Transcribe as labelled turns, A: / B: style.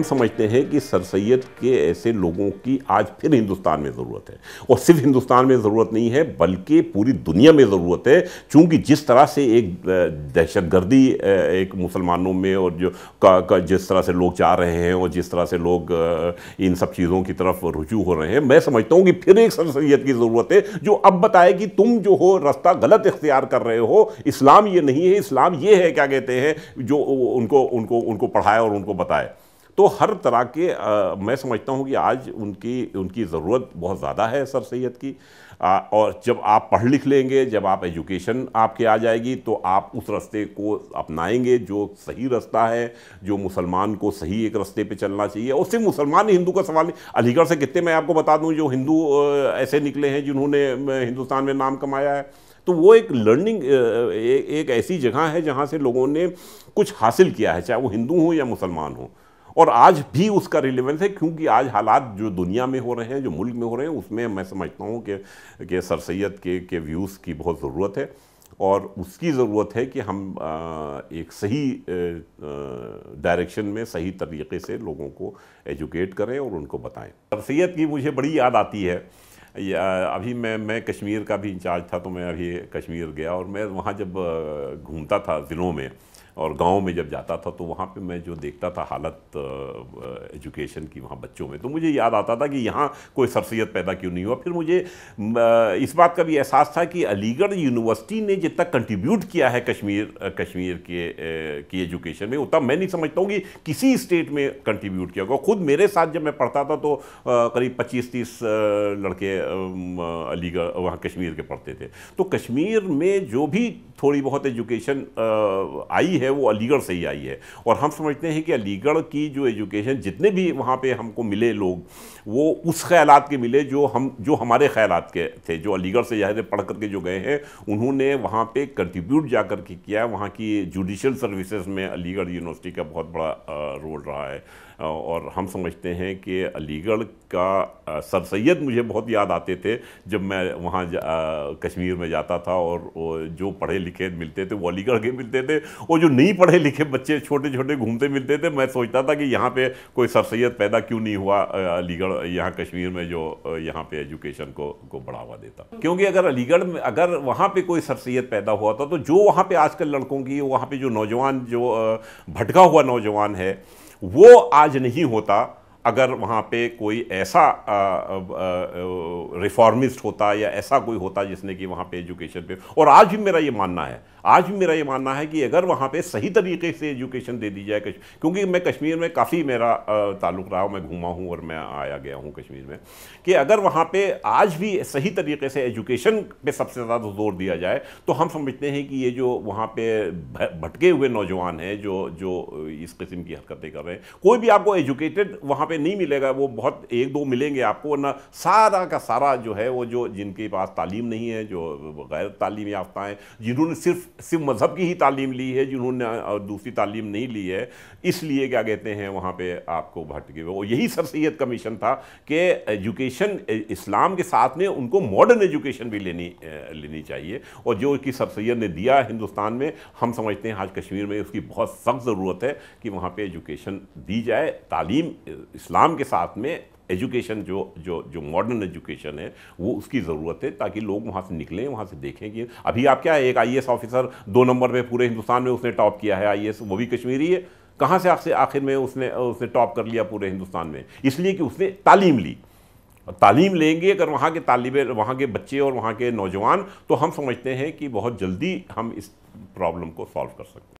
A: हम समझते हैं कि सर सैयद के ऐसे लोगों की आज फिर हिंदुस्तान में ज़रूरत है, और सिर्फ हिंदुस्तान में ज़रूरत नहीं है बल्कि पूरी दुनिया में ज़रूरत है। चूँकि जिस तरह से एक दहशतगर्दी एक मुसलमानों में और जिस तरह से लोग जा रहे हैं और जिस तरह से लोग इन सब चीज़ों की तरफ रुजू हो रहे हैं, मैं समझता हूँ कि फिर एक सर सैयद की ज़रूरत है जो अब बताए कि तुम जो हो रास्ता गलत इख्तियार कर रहे हो, इस्लाम ये नहीं है, इस्लाम ये है, क्या कहते हैं, जो उनको पढ़ाए और उनको बताए। तो हर तरह के मैं समझता हूँ कि आज उनकी ज़रूरत बहुत ज़्यादा है सर सैयद की। और जब आप पढ़ लिख लेंगे, जब आप एजुकेशन आपके आ जाएगी, तो आप उस रास्ते को अपनाएंगे जो सही रास्ता है, जो मुसलमान को सही एक रास्ते पे चलना चाहिए। और सिर्फ मुसलमान ही हिंदू का सवाल नहीं, अलीगढ़ से कितने मैं आपको बता दूं जो हिंदू ऐसे निकले हैं जिन्होंने हिंदुस्तान में नाम कमाया है। तो वो एक लर्निंग एक ऐसी जगह है जहाँ से लोगों ने कुछ हासिल किया है, चाहे वो हिंदू हो या मुसलमान हो। और आज भी उसका रिलेवेंस है, क्योंकि आज हालात जो दुनिया में हो रहे हैं, जो मुल्क में हो रहे हैं, उसमें मैं समझता हूँ कि सर सैयद के व्यूज़ की बहुत ज़रूरत है। और उसकी ज़रूरत है कि हम एक सही डायरेक्शन में सही तरीके से लोगों को एजुकेट करें और उनको बताएं। सर सैयद की मुझे बड़ी याद आती है। अभी मैं कश्मीर का भी इंचार्ज था, तो मैं अभी कश्मीर गया और मैं वहाँ जब घूमता था ज़िलों में और गाँव में जब जाता था, तो वहाँ पे मैं जो देखता था हालत एजुकेशन की वहाँ बच्चों में, तो मुझे याद आता था कि यहाँ कोई सर सैयद पैदा क्यों नहीं हुआ। फिर मुझे इस बात का भी एहसास था कि अलीगढ़ यूनिवर्सिटी ने जितना कंट्रीब्यूट किया है कश्मीर की एजुकेशन में, उतना मैं नहीं समझता हूँ कि किसी स्टेट में कंट्रीब्यूट किया होगा। खुद मेरे साथ जब मैं पढ़ता था तो करीब 25-30 लड़के अलीगढ़ वहाँ कश्मीर के पढ़ते थे। तो कश्मीर में जो भी थोड़ी बहुत एजुकेशन आई है वो अलीगढ़ से ही आई है। और हम समझते हैं कि अलीगढ़ की जो एजुकेशन, जितने भी वहाँ पे हमको मिले लोग, वो उस ख्यालात के मिले जो हमारे ख्यालात के थे। जो अलीगढ़ से ज़ाहिर पढ़ करके जो गए हैं, उन्होंने वहाँ पे कंट्रीब्यूट जा कर के किया। वहाँ की जुडिशल सर्विसेज में अलीगढ़ यूनिवर्सिटी का बहुत बड़ा रोल रहा है। और हम समझते हैं कि अलीगढ़ का सर सैयद मुझे बहुत याद आते थे जब मैं वहाँ कश्मीर में जाता था। और जो पढ़े लिखे मिलते थे वो अलीगढ़ के मिलते थे, और जो नहीं पढ़े लिखे बच्चे छोटे छोटे घूमते मिलते थे। मैं सोचता था कि यहाँ पे कोई सर सैयद पैदा क्यों नहीं हुआ अलीगढ़, यहाँ कश्मीर में, जो यहाँ पे एजुकेशन को बढ़ावा देता। क्योंकि अगर अलीगढ़ में अगर वहाँ पे कोई सर सैयद पैदा हुआ था, तो जो वहाँ पे आजकल लड़कों की, वहाँ पे जो नौजवान, जो भटका हुआ नौजवान है, वो आज नहीं होता अगर वहाँ पे कोई ऐसा रिफॉर्मिस्ट होता या ऐसा कोई होता जिसने कि वहाँ पे एजुकेशन पे। और आज भी मेरा ये मानना है कि अगर वहाँ पे सही तरीके से एजुकेशन दे दी जाए, क्योंकि मैं कश्मीर में काफ़ी मेरा ताल्लुक़ रहा हूँ, मैं घूमा हूँ और मैं आया गया हूँ कश्मीर में, कि अगर वहाँ पे आज भी सही तरीके से एजुकेशन पे सबसे ज़्यादा जोर दिया जाए, तो हम समझते हैं कि ये जो वहाँ पे भटके हुए नौजवान हैं जो इस किस्म की हरकतें कर रहे हैं, कोई भी आपको एजुकेटेड वहाँ पे नहीं मिलेगा। वो बहुत एक दो मिलेंगे आपको, वरना सारा का सारा जो है वो जो जिनके पास तालीम नहीं है, जो गैर तालीम याफ्ता हैं, जिन्होंने सिर्फ मज़हब की ही तालीम ली है, जिन्होंने दूसरी तालीम नहीं ली है, इसलिए क्या कहते हैं वहाँ पे आपको भटके हुए। और यही सर सैयद का मिशन था कि एजुकेशन इस्लाम के साथ में उनको मॉडर्न एजुकेशन भी लेनी चाहिए। और जो कि सर सैयद ने दिया हिंदुस्तान में, हम समझते हैं आज कश्मीर में उसकी बहुत सख्त ज़रूरत है कि वहाँ पे एजुकेशन दी जाए। तालीम इस्लाम के साथ में एजुकेशन जो मॉडर्न एजुकेशन है, वो उसकी ज़रूरत है, ताकि लोग वहाँ से निकलें, वहाँ से देखें कि अभी आप क्या है, एक IAS ऑफिसर 2 नंबर पे पूरे हिंदुस्तान में उसने टॉप किया है, IAS, वो भी कश्मीरी है। कहाँ से आखिर में उसने टॉप कर लिया पूरे हिंदुस्तान में? इसलिए कि उसने तालीम ली। तालीम लेंगे अगर वहाँ के बच्चे और वहाँ के नौजवान, तो हम समझते हैं कि बहुत जल्दी हम इस प्रॉब्लम को सॉल्व कर सकते हैं।